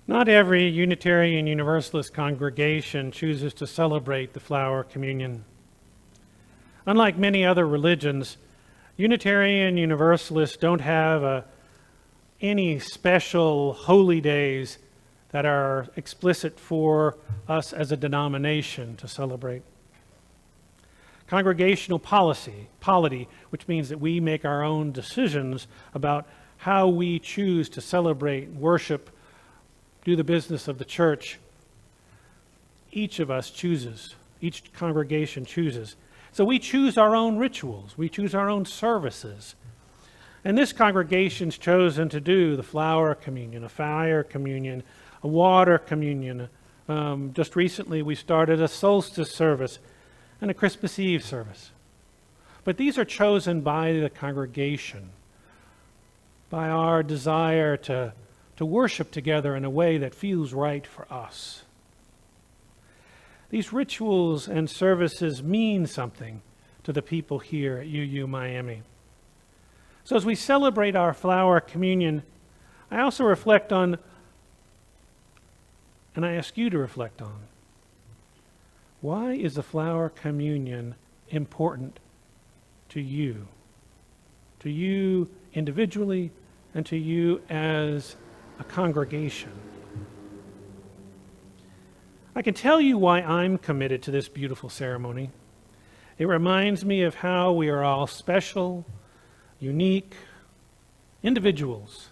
Not every Unitarian Universalist congregation chooses to celebrate the flower communion. Unlike many other religions, Unitarian Universalists don't have any special holy days that are explicit for us as a denomination to celebrate. Congregational polity, which means that we make our own decisions about how we choose to celebrate, worship, do the business of the church. Each of us chooses. Each congregation chooses. So we choose our own rituals. We choose our own services. And this congregation's chosen to do the flower communion, a fire communion, a water communion. Just recently we started a solstice service and a Christmas Eve service. But these are chosen by the congregation, by our desire to worship together in a way that feels right for us. These rituals and services mean something to the people here at UU Miami. So as we celebrate our flower communion, I also reflect on, and I ask you to reflect on, why is the flower communion important to you? To you individually and to you as a congregation. I can tell you why I'm committed to this beautiful ceremony. It reminds me of how we are all special, unique individuals.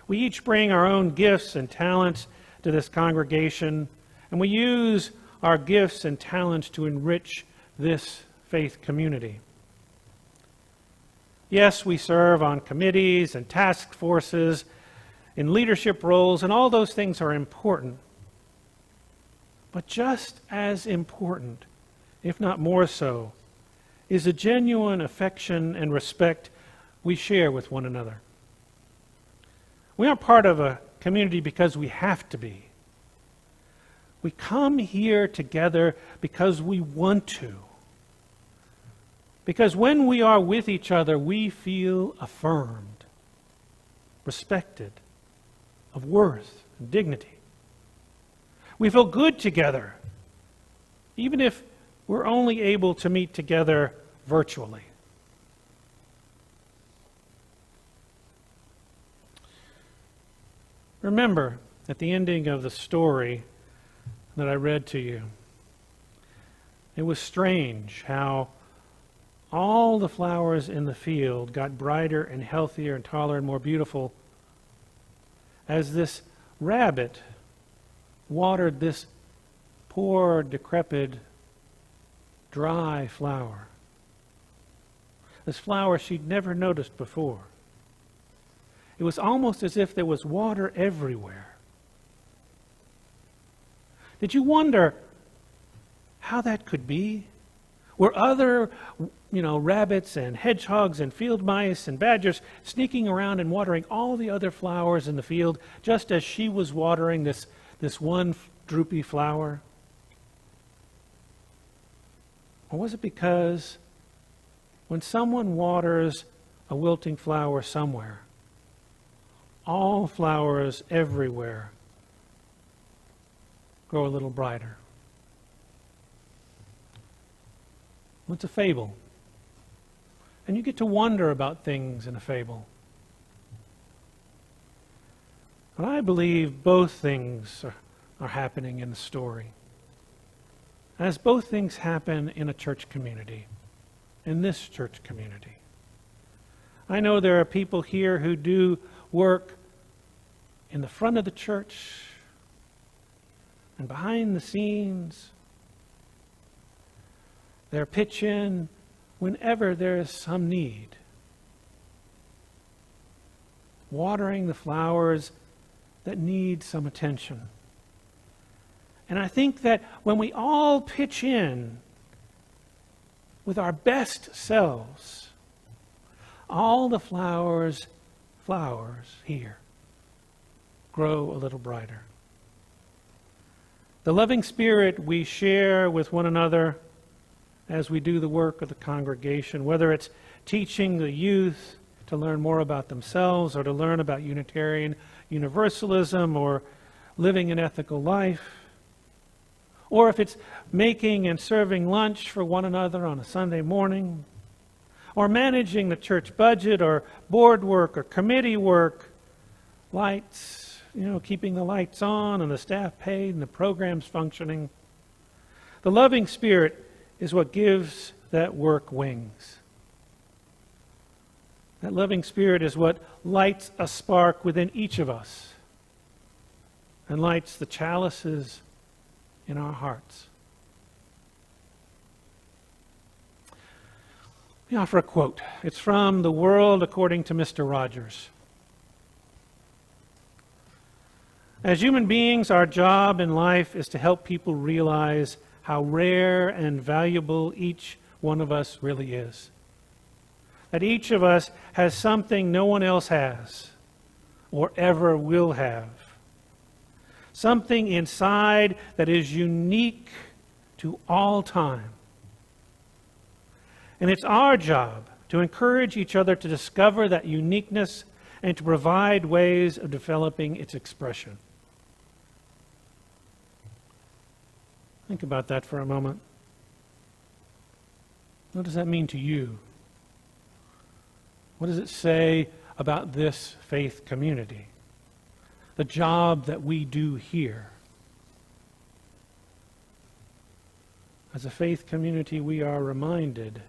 We each bring our own gifts and talents to this congregation, and we use our gifts and talents to enrich this faith community. Yes, we serve on committees and task forces, in leadership roles, and all those things are important. But just as important, if not more so, is a genuine affection and respect we share with one another. We aren't part of a community because we have to be. We come here together because we want to. Because when we are with each other, we feel affirmed, respected, of worth and dignity. We feel good together, even if we're only able to meet together virtually. Remember, at the ending of the story that I read to you, it was strange how all the flowers in the field got brighter and healthier and taller and more beautiful as this rabbit watered this poor, decrepit, dry flower. This flower she'd never noticed before. It was almost as if there was water everywhere. Did you wonder how that could be? Were other, rabbits and hedgehogs and field mice and badgers sneaking around and watering all the other flowers in the field just as she was watering this one droopy flower? Or was it because when someone waters a wilting flower somewhere, all flowers everywhere grow a little brighter? It's a fable. And you get to wonder about things in a fable. But I believe both things are happening in the story. As both things happen in a church community, in this church community. I know there are people here who do work in the front of the church and behind the scenes. They're pitch in whenever there is some need. Watering the flowers that need some attention. And I think that when we all pitch in with our best selves, all the flowers here grow a little brighter. The loving spirit we share with one another as we do the work of the congregation, whether it's teaching the youth to learn more about themselves or to learn about Unitarian Universalism or living an ethical life, or if it's making and serving lunch for one another on a Sunday morning, or managing the church budget, or board work, or committee work, lights, keeping the lights on and the staff paid and the programs functioning. The loving Spirit is what gives that work wings. That loving Spirit is what lights a spark within each of us and lights the chalices in our hearts. Let me offer a quote. It's from The World According to Mr. Rogers. As human beings, our job in life is to help people realize how rare and valuable each one of us really is. That each of us has something no one else has or ever will have. Something inside that is unique to all time. And it's our job to encourage each other to discover that uniqueness and to provide ways of developing its expression. Think about that for a moment. What does that mean to you? What does it say about this faith community? The job that we do here. As a faith community, we are reminded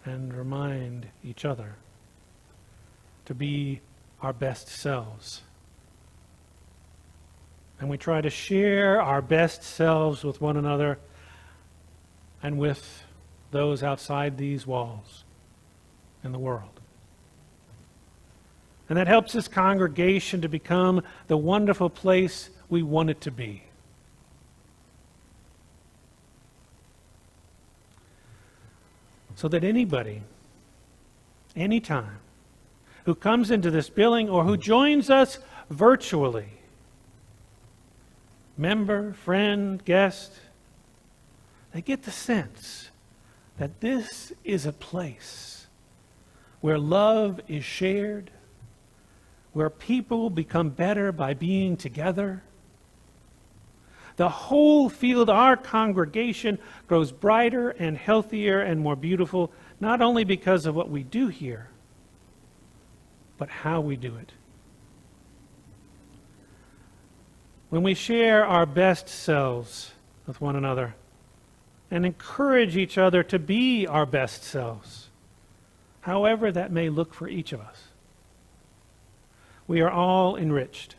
and remind each other to be our best selves. And we try to share our best selves with one another and with those outside these walls in the world. And that helps this congregation to become the wonderful place we want it to be. So that anybody, anytime, who comes into this building or who joins us virtually, member, friend, guest, they get the sense that this is a place where love is shared, where people become better by being together. The whole field, our congregation, grows brighter and healthier and more beautiful, not only because of what we do here, but how we do it. When we share our best selves with one another and encourage each other to be our best selves, however that may look for each of us, we are all enriched.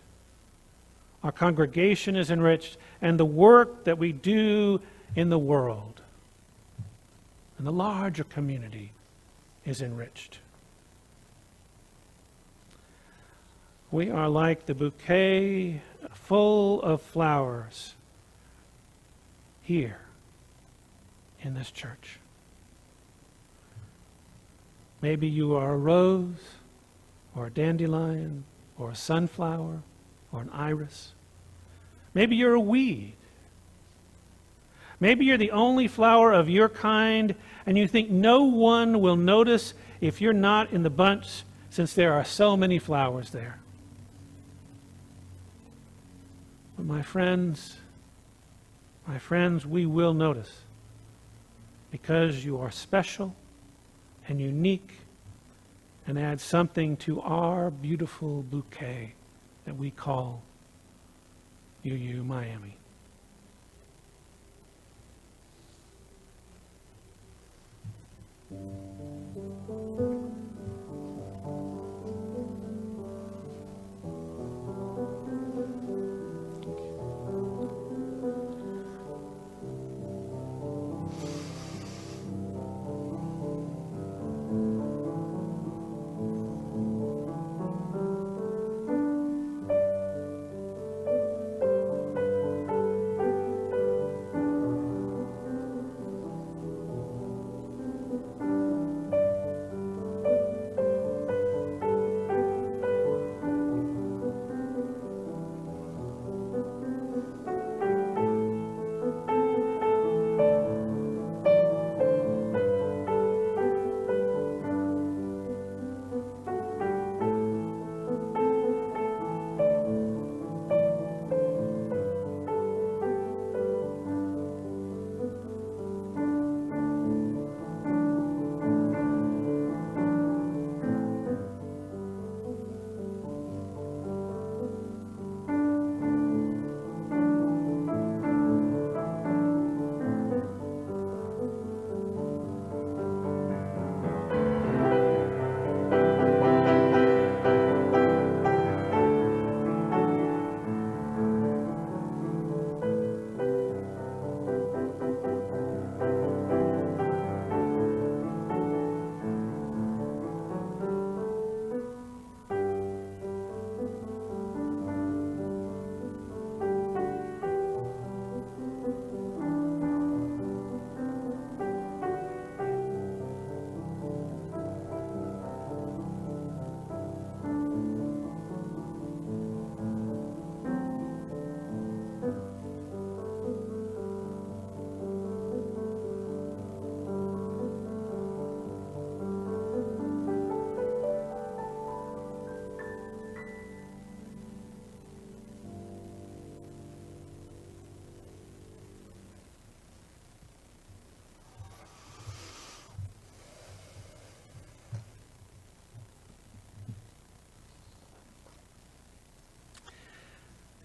Our congregation is enriched, and the work that we do in the world and the larger community is enriched. We are like the bouquet full of flowers here in this church. Maybe you are a rose or a dandelion or a sunflower or an iris. Maybe you're a weed. Maybe you're the only flower of your kind and you think no one will notice if you're not in the bunch since there are so many flowers there. But my friends, we will notice because you are special and unique and add something to our beautiful bouquet that we call UU Miami.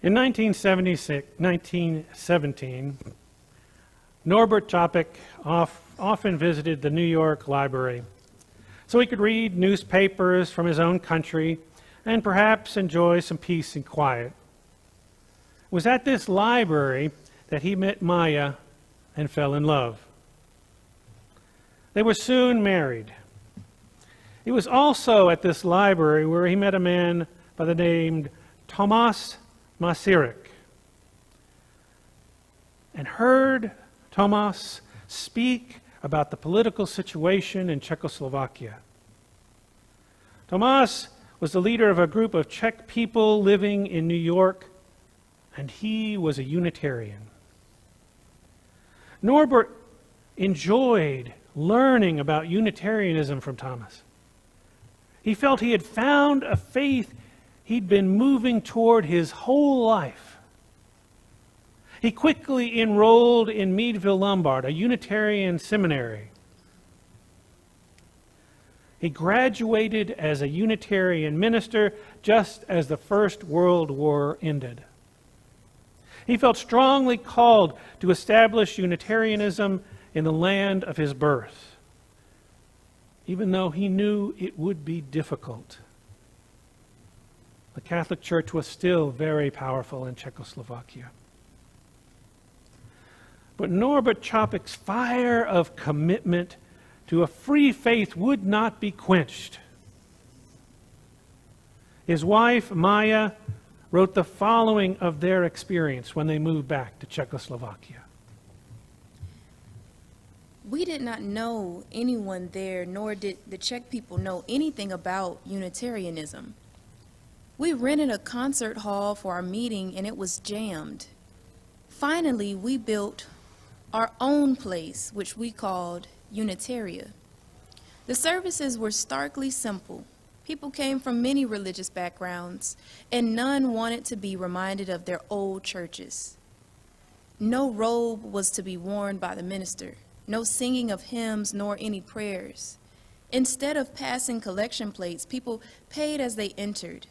In 1917, Norbert Capek often visited the New York Library so he could read newspapers from his own country and perhaps enjoy some peace and quiet. It was at this library that he met Maya and fell in love. They were soon married. It was also at this library where he met a man by the name Tomas Masaryk and heard Tomas speak about the political situation in Czechoslovakia. Tomas was the leader of a group of Czech people living in New York, and he was a Unitarian. Norbert enjoyed learning about Unitarianism from Thomas. He felt he had found a faith he'd been moving toward his whole life. He quickly enrolled in Meadville, Lombard, a Unitarian seminary. He graduated as a Unitarian minister just as the First World War ended. He felt strongly called to establish Unitarianism in the land of his birth, even though he knew it would be difficult. The Catholic Church was still very powerful in Czechoslovakia. But Norbert Capek's fire of commitment to a free faith would not be quenched. His wife, Maya, wrote the following of their experience when they moved back to Czechoslovakia. We did not know anyone there, nor did the Czech people know anything about Unitarianism. We rented a concert hall for our meeting and it was jammed. Finally, we built our own place, which we called Unitaria. The services were starkly simple. People came from many religious backgrounds, and none wanted to be reminded of their old churches. No robe was to be worn by the minister, no singing of hymns, nor any prayers. Instead of passing collection plates, people paid as they entered.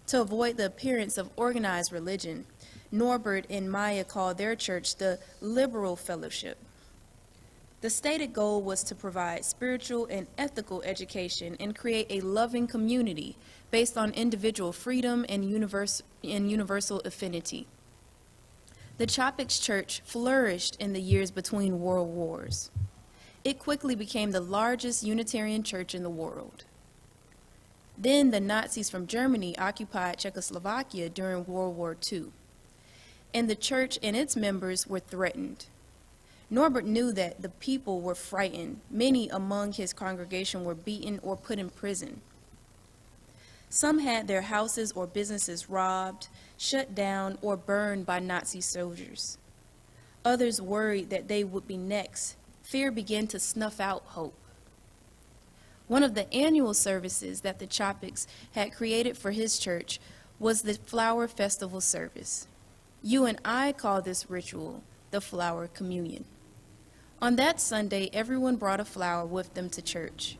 To avoid the appearance of organized religion, Norbert and Maya called their church the Liberal Fellowship. The stated goal was to provide spiritual and ethical education and create a loving community based on individual freedom and universal affinity. The Capek's church flourished in the years between world wars. It quickly became the largest Unitarian church in the world. Then the Nazis from Germany occupied Czechoslovakia during World War II, and the church and its members were threatened. Norbert knew that the people were frightened. Many among his congregation were beaten or put in prison. Some had their houses or businesses robbed, shut down, or burned by Nazi soldiers. Others worried that they would be next. Fear began to snuff out hope. One of the annual services that the Capeks had created for his church was the Flower Festival service. You and I call this ritual the Flower Communion. On that Sunday, everyone brought a flower with them to church.